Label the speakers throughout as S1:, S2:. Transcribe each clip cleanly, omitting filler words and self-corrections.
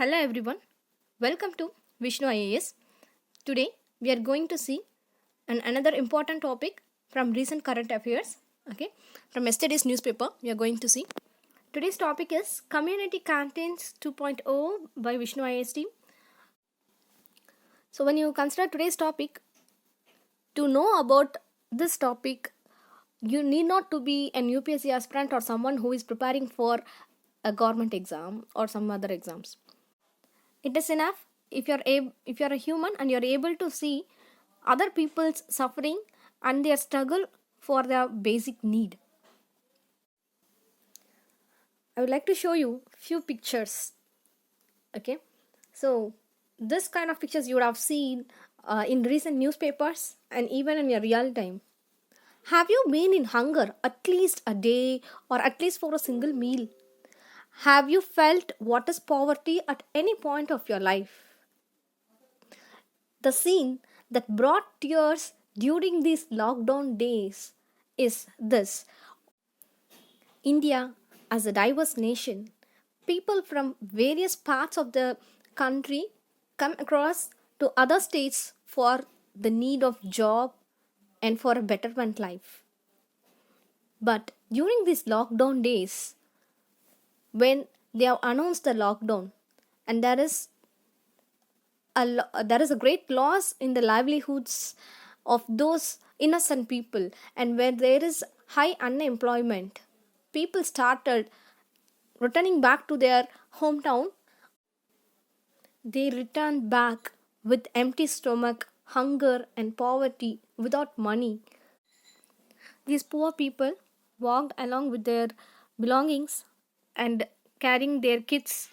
S1: Hello everyone, welcome to Vishnu IAS. Today we are going to see another important topic from recent current affairs. Okay, from yesterday's newspaper, we are going to see. Today's topic is Community Canteens 2.0 by Vishnu IAS team. So, when you consider today's topic, to know about this topic, you need not to be an UPSC aspirant or someone who is preparing for a government exam or some other exams. It is enough if you're a human and you're able to see other people's suffering and their struggle for their basic need. I would like to show you few pictures. Okay, so this kind of pictures you would have seen in recent newspapers and even in your real time. Have you been in hunger at least a day or at least for a single meal? Have you felt what is poverty at any point of your life? The scene that brought tears during these lockdown days is this. India, as a diverse nation, people from various parts of the country come across to other states for the need of job and for a betterment life. But during these lockdown days, when they have announced the lockdown and there is a great loss in the livelihoods of those innocent people, and where there is high unemployment, people started returning back to their hometown. They returned back with empty stomach, hunger and poverty, without money. These poor people walked along with their belongings and carrying their kids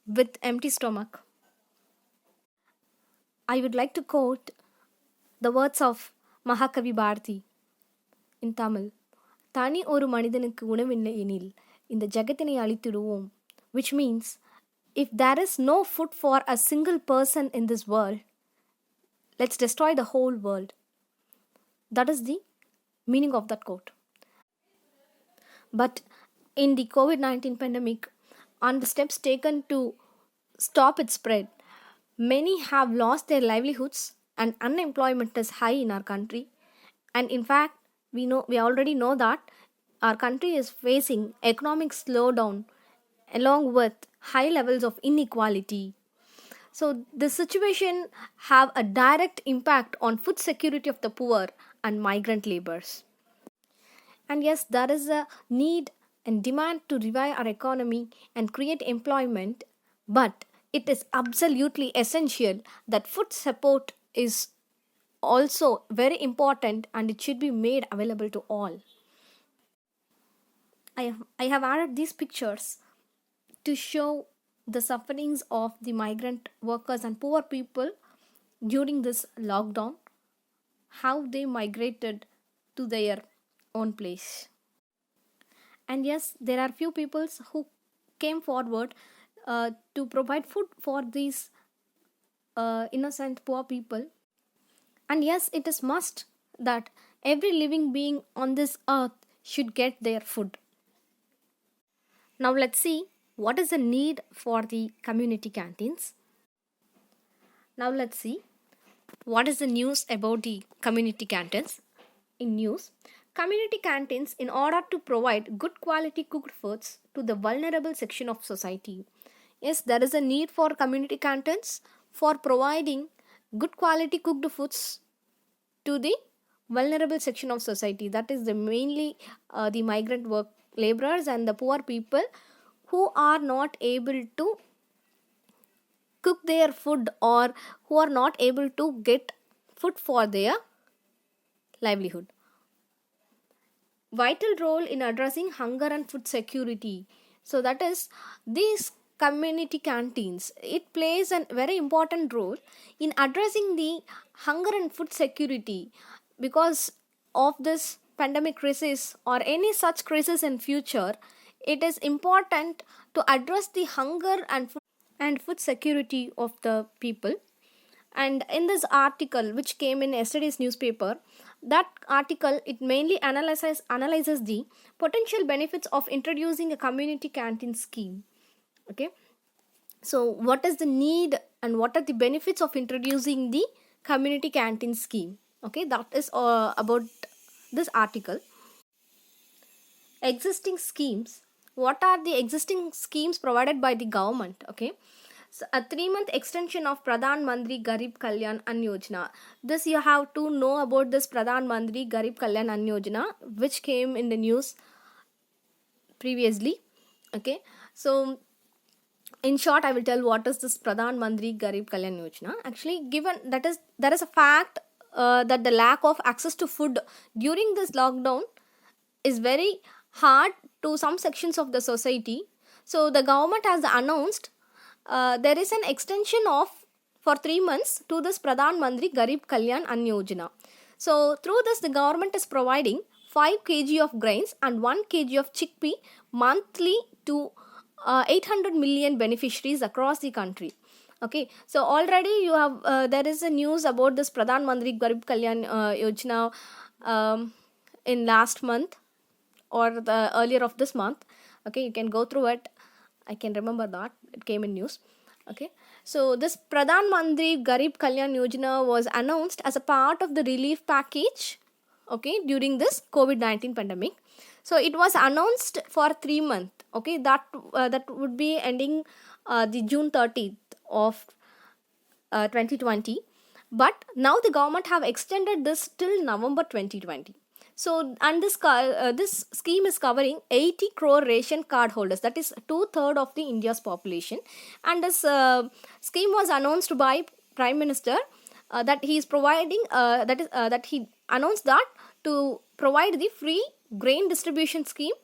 S1: with empty stomach. I would like to quote the words of Mahakavi Bharati in Tamil. தனி ஒரு மனிதனுக்கு உணவில்லை எனில் இந்த ஜகத்தினை அழித்திடுவோம், which means if there is no food for a single person in this world, let's destroy the whole world. That is the meaning of that quote. But in the COVID-19 pandemic, and the steps taken to stop its spread, many have lost their livelihoods and unemployment is high in our country. And in fact, we already know that our country is facing economic slowdown along with high levels of inequality. So this situation have a direct impact on food security of the poor and migrant laborers. And yes, there is a need and demand to revive our economy and create employment, but it is absolutely essential that food support is also very important and it should be made available to all. I have added these pictures to show the sufferings of the migrant workers and poor people during this lockdown, how they migrated to their own place. And yes, there are few peoples who came forward to provide food for these innocent poor people. And yes, it is must that every living being on this earth should get their food. Now let's see what is the need for the community canteens. Now let's see what is the news about the community canteens. In news, community canteens in order to provide good quality cooked foods to the vulnerable section of society. Yes, there is a need for community canteens for providing good quality cooked foods to the vulnerable section of society. That is the mainly the migrant work laborers and the poor people who are not able to cook their food or who are not able to get food for their livelihood. Vital role in addressing hunger and food security. So that is these community canteens. It plays a very important role in addressing the hunger and food security because of this pandemic crisis or any such crisis in future. It is important to address the hunger and food security of the people. And in this article which came in yesterday's newspaper, that article it mainly analyzes the potential benefits of introducing a community canteen scheme. Okay, So what is the need and what are the benefits of introducing the community canteen scheme? Okay, that is about this article. Existing schemes. What are the existing schemes provided by the government? Okay, so a 3-month extension of Pradhan Mantri Garib Kalyan Ann Yojana. This you have to know about this Pradhan Mantri Garib Kalyan Ann Yojana, which came in the news previously. Okay, so in short, I will tell what is this Pradhan Mantri Garib Kalyan Yojana. Actually, given that is there is a fact that the lack of access to food during this lockdown is very hard to some sections of the society. So the government has announced there is an extension of for 3 months to this Pradhan Mantri Garib Kalyan Ann Yojana. So through this, the government is providing 5 kg of grains and 1 kg of chickpea monthly to 800 million beneficiaries across the country. Okay, so already you have there is a news about this Pradhan Mantri Garib Kalyan Yojana in last month or the earlier of this month. Okay, you can go through it. I can remember that it came in news. Okay, so this Pradhan Mantri Garib Kalyan Yojana was announced as a part of the relief package, okay, during this COVID-19 pandemic. So it was announced for 3 months. Okay, that would be ending the June 30th of 2020, but now the government have extended this till November 2020. So, and this scheme is covering 80 crore ration card holders, that is 2/3 of the India's population. And this scheme was announced by Prime Minister that he is providing that he announced that to provide the free grain distribution scheme,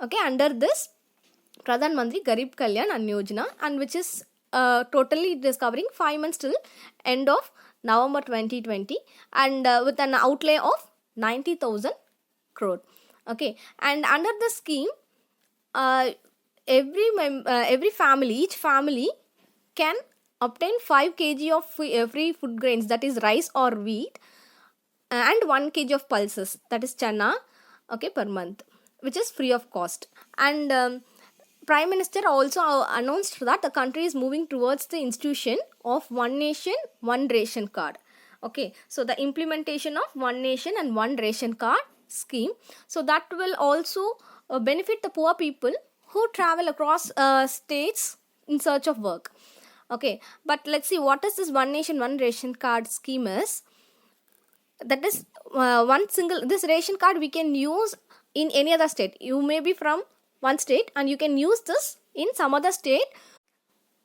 S1: okay, under this Pradhan Mantri Garib Kalyan Ann Yojana, and which is totally it is covering 5 months till end of November 2020, and with an outlay of 90,000 crore. Okay, and under the scheme, every family, each family can obtain 5 kg of free food grains, that is rice or wheat, and 1 kg of pulses, that is chana, okay, per month, which is free of cost. And Prime Minister also announced that the country is moving towards the institution of One Nation, One Ration Card. Okay, so the implementation of One Nation and One Ration Card scheme. So that will also benefit the poor people who travel across states in search of work. Okay, but let's see what is this One Nation, One Ration Card scheme is. That is one single, this ration card we can use in any other state. You may be from one state and you can use this in some other state.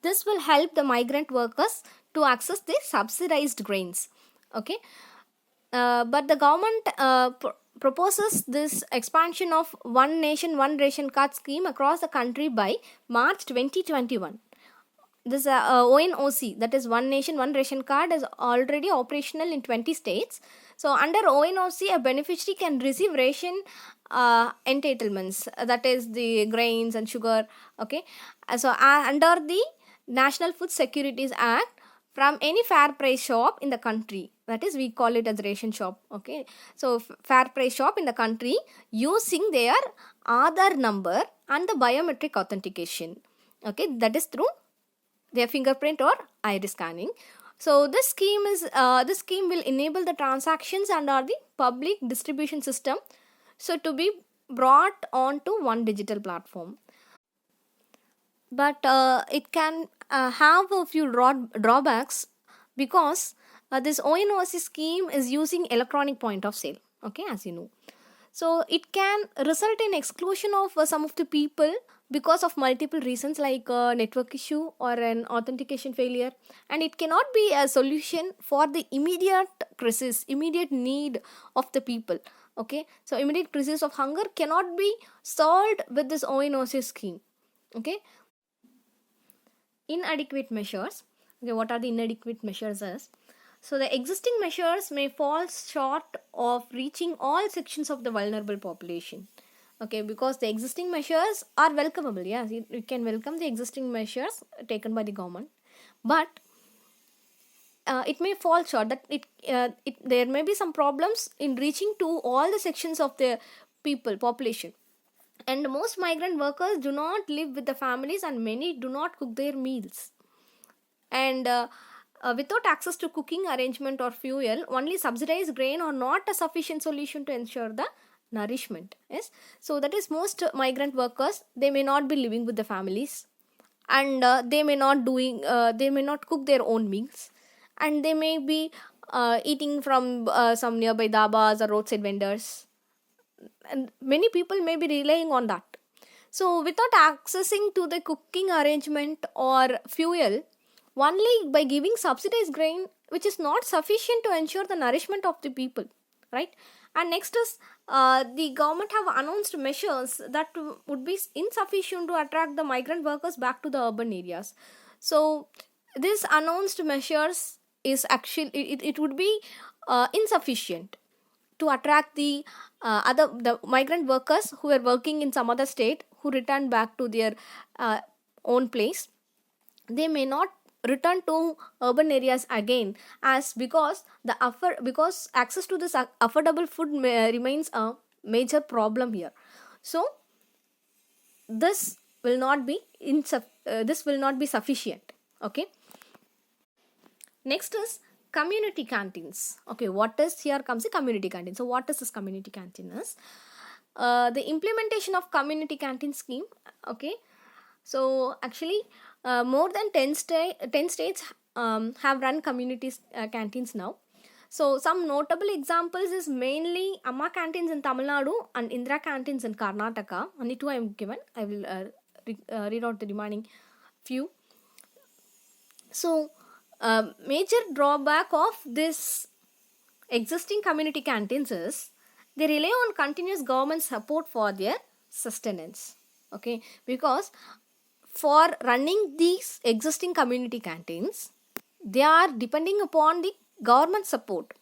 S1: This will help the migrant workers to access the subsidized grains. Okay, but the government proposes this expansion of One Nation, One Ration Card scheme across the country by March 2021. This ONOC, that is One Nation, One Ration Card, is already operational in 20 states. So under ONOC, a beneficiary can receive ration entitlements, that is the grains and sugar. Okay, so under the National Food Securities Act, from any fair price shop in the country, that is we call it as ration shop. Okay, so fair price shop in the country using their Aadhaar number and the biometric authentication. Okay, that is through their fingerprint or iris scanning. So this scheme will enable the transactions under the public distribution system, so to be brought onto one digital platform. But it can have a few drawbacks, because this ONOC scheme is using electronic point of sale. Okay, as you know, so it can result in exclusion of some of the people because of multiple reasons, like network issue or an authentication failure, and it cannot be a solution for the immediate crisis, immediate need of the people. Okay, so immediate crisis of hunger cannot be solved with this ONOC scheme. Okay, inadequate measures. Okay, what are the inadequate measures is? So the existing measures may fall short of reaching all sections of the vulnerable population. Okay, because the existing measures are welcomeable. Yes, you can welcome the existing measures taken by the government, but it may fall short, that there may be some problems in reaching to all the sections of the population. And most migrant workers do not live with the families, and many do not cook their meals. And without access to cooking arrangement or fuel, only subsidized grain are not a sufficient solution to ensure the nourishment. Yes, so that is most migrant workers, they may not be living with the families, and they may not cook their own meals, and they may be eating from some nearby dabas or roadside vendors, and many people may be relying on that. So without accessing to the cooking arrangement or fuel, only by giving subsidized grain, which is not sufficient to ensure the nourishment of the people, right? And next is, the government have announced measures that would be insufficient to attract the migrant workers back to the urban areas. So this announced measures is actually, it would be insufficient to attract the migrant workers who are working in some other state, who return back to their uh, own place. They may not return to urban areas again, as because access to this affordable food remains a major problem here. So this will not be this will not be sufficient. Okay, next is community canteens. Okay, what is, here comes the community canteen. So what is this community canteen is? The implementation of community canteen scheme. Okay, so actually, more than 10 states have run community canteens now. So some notable examples is mainly Amma canteens in Tamil Nadu and Indira canteens in Karnataka. Only two I am given. I will read out the remaining few. So major drawback of this existing community canteens is they rely on continuous government support for their sustenance. Okay, because for running these existing community canteens, they are depending upon the government support,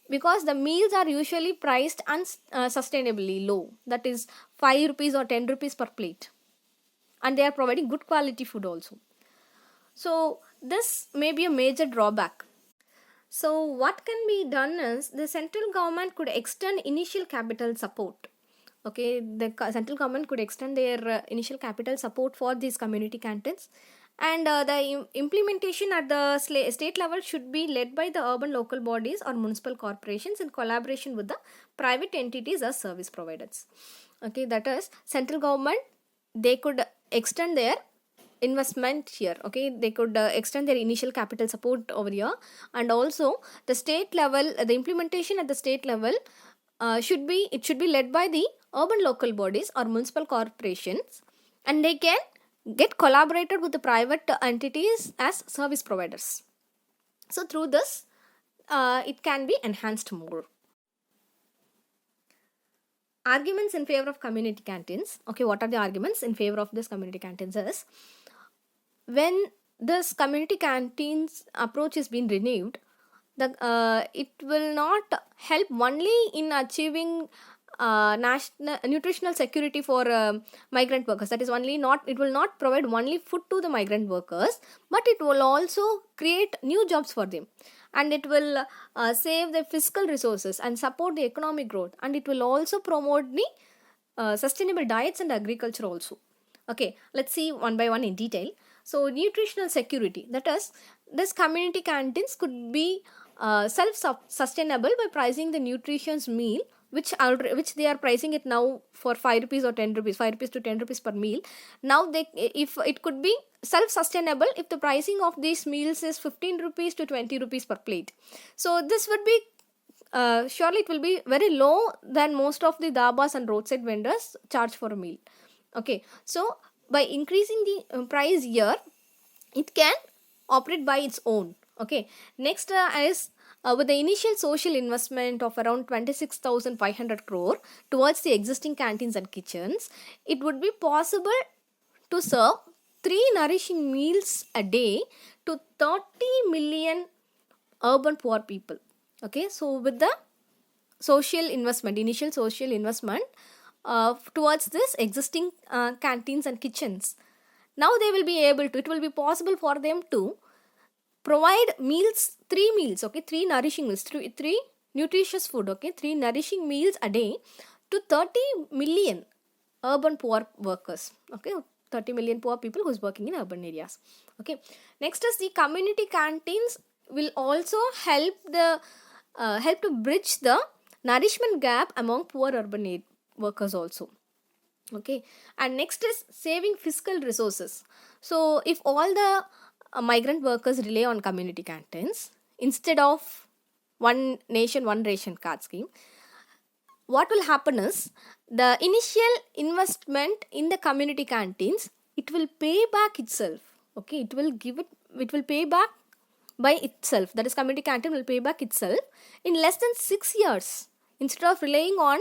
S1: because the meals are usually priced unsustainably low, that is 5 rupees or 10 rupees per plate, and they are providing good quality food also. So this may be a major drawback. So what can be done is, the central government could extend initial capital support. Okay, the central government could extend their initial capital support for these community canteens, and the implementation at the state level should be led by the urban local bodies or municipal corporations in collaboration with the private entities or service providers. Okay, that is, central government, they could extend their investment here. Okay, they could extend their initial capital support over here, and also the state level, the implementation at the state level should be led by the urban local bodies or municipal corporations, and they can get collaborated with the private entities as service providers. So through this, it can be enhanced more. Arguments in favor of community canteens. Okay, what are the arguments in favor of this community canteens is, when this community canteens approach is being renewed, it will not help only in achieving national nutritional security for migrant workers. That is, only not, it will not provide only food to the migrant workers, but it will also create new jobs for them, and it will save the fiscal resources and support the economic growth, and it will also promote the sustainable diets and agriculture also. Okay, let's see one by one in detail. So nutritional security, that is, this community canteens could be self-sustainable by pricing the nutritious meal, which they are pricing it now for 5 rupees or 10 rupees, 5 rupees to 10 rupees per meal. Now if it could be self-sustainable if the pricing of these meals is 15 rupees to 20 rupees per plate. So this would be surely it will be very low than most of the dabas and roadside vendors charge for a meal. Okay, so by increasing the price here, it can operate by its own. Okay, next is with the initial social investment of around 26,500 crore towards the existing canteens and kitchens, it would be possible to serve 3 nourishing meals a day to 30 million urban poor people. Okay, so with the social investment, initial social investment towards this existing canteens and kitchens, now they will be able to, it will be possible for them to provide meals, 3 meals, okay, 3 nourishing meals, 3 nutritious food, okay, 3 nourishing meals a day to 30 million urban poor workers. Okay, 30 million poor people who's working in urban areas. Okay, next is the community canteens will also help to bridge the nourishment gap among poor urban workers also. Okay, and next is saving fiscal resources. So if all the migrant workers rely on community canteens instead of one nation one ration card scheme, what will happen is the initial investment in the community canteens, it will pay back itself. Okay, it will pay back by itself. That is, community canteen will pay back itself in less than 6 years. Instead of relying on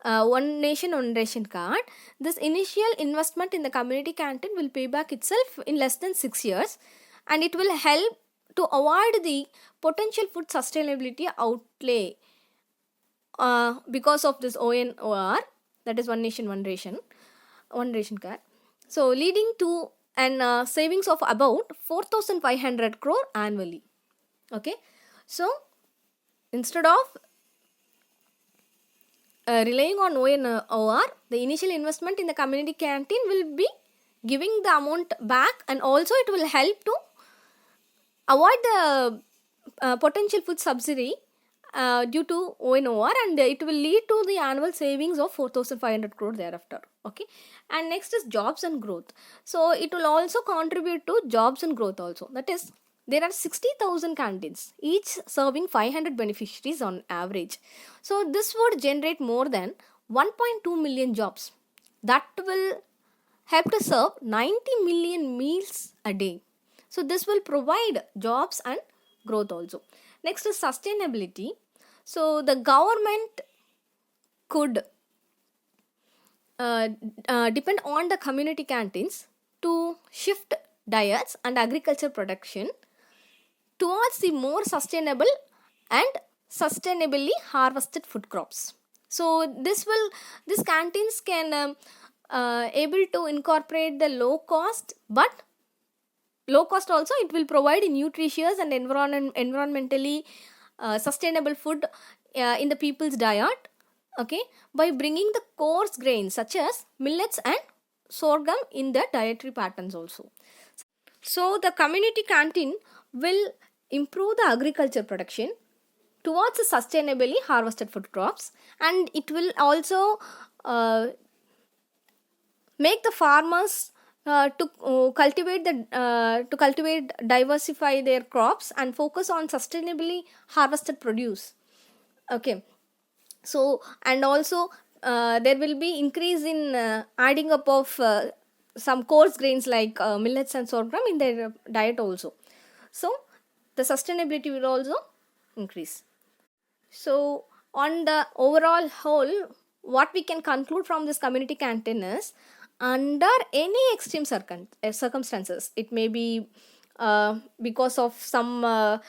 S1: one nation one ration card, this initial investment in the community canteen will pay back itself in less than 6 years, and it will help to avoid the potential food sustainability outlay because of this ONOR, that is one nation one ration card. So leading to an savings of about 4,500 crore annually. Okay, so instead of relying on ONOR, the initial investment in the community canteen will be giving the amount back, and also it will help to avoid the potential food subsidy due to ONOR, and it will lead to the annual savings of 4,500 crore thereafter. Okay, and next is jobs and growth. So it will also contribute to jobs and growth also. That is, there are 60,000 canteens, each serving 500 beneficiaries on average. So this would generate more than 1.2 million jobs. That will help to serve 90 million meals a day. So this will provide jobs and growth also. Next is sustainability. So the government could depend on the community canteens to shift diets and agriculture production towards the more sustainable and sustainably harvested food crops. So these canteens can able to incorporate the low cost also, it will provide nutritious and environmentally sustainable food in the people's diet. Okay, by bringing the coarse grains such as millets and sorghum in the dietary patterns also. So the community canteen will improve the agriculture production towards the sustainably harvested food crops, and it will also make the farmers to cultivate, diversify their crops and focus on sustainably harvested produce. Okay, so and also there will be increase in adding up of some coarse grains like millets and sorghum in their diet also. So the sustainability will also increase. So on the overall whole, what we can conclude from this community canteen is, under any extreme circumstances, it may be because of some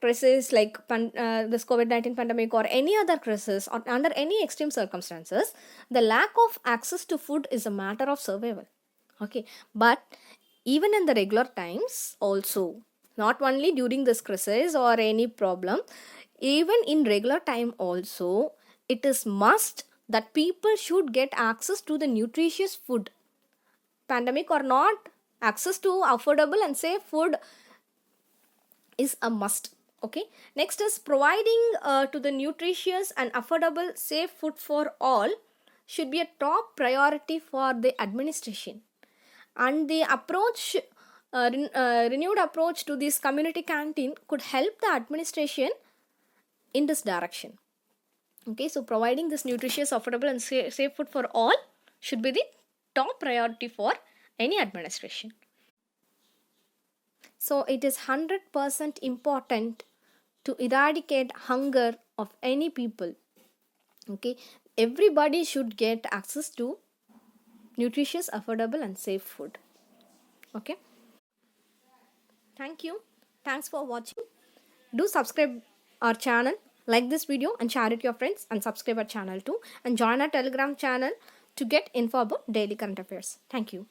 S1: crisis like this COVID-19 pandemic or any other crisis, or under any extreme circumstances, the lack of access to food is a matter of survival. Okay, but even in the regular times also, not only during this crisis or any problem, even in regular time also, it is must that people should get access to the nutritious food. Pandemic or not, access to affordable and safe food is a must. Okay, next is providing to the nutritious and affordable safe food for all should be a top priority for the administration, and the approach renewed approach to this community canteen could help the administration in this direction. Okay, so providing this nutritious, affordable and safe food for all should be the top priority for any administration. So it is 100% important to eradicate hunger of any people. Okay, everybody should get access to nutritious, affordable and safe food. Okay, thank you. Thanks for watching. Do subscribe our channel, like this video and share it to your friends, and subscribe our channel too, and join our Telegram channel to get info about daily current affairs. Thank you.